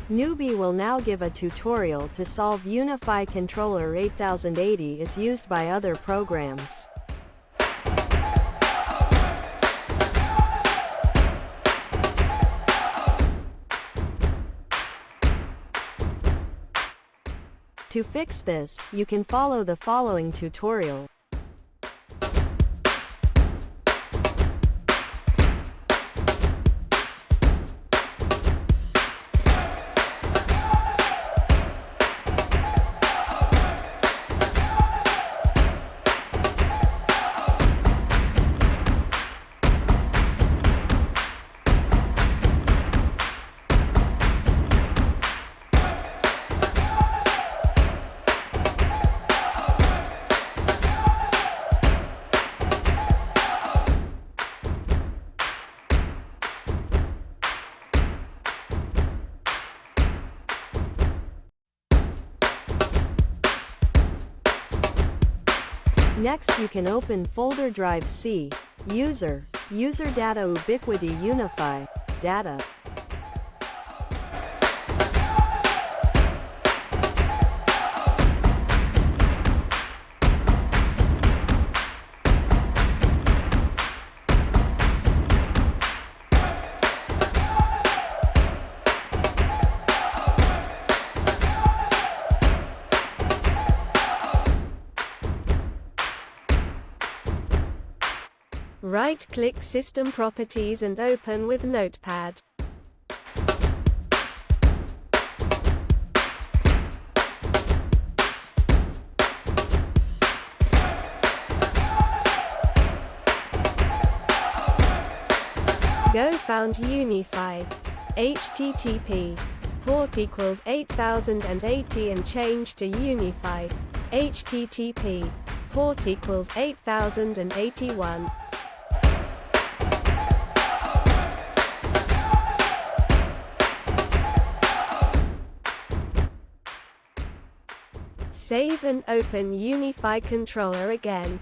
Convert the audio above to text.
Newbie will now give a tutorial to solve UniFi Controller 8080 is used by other programs. To fix this, you can follow the following tutorial. Next you can open folder drive C, user data ubiquity UniFi, data. Right-click System Properties and open with Notepad. Go found UniFi. HTTP. Port equals 8080 and change to UniFi. HTTP. Port equals 8081. Save and open UniFi Controller again.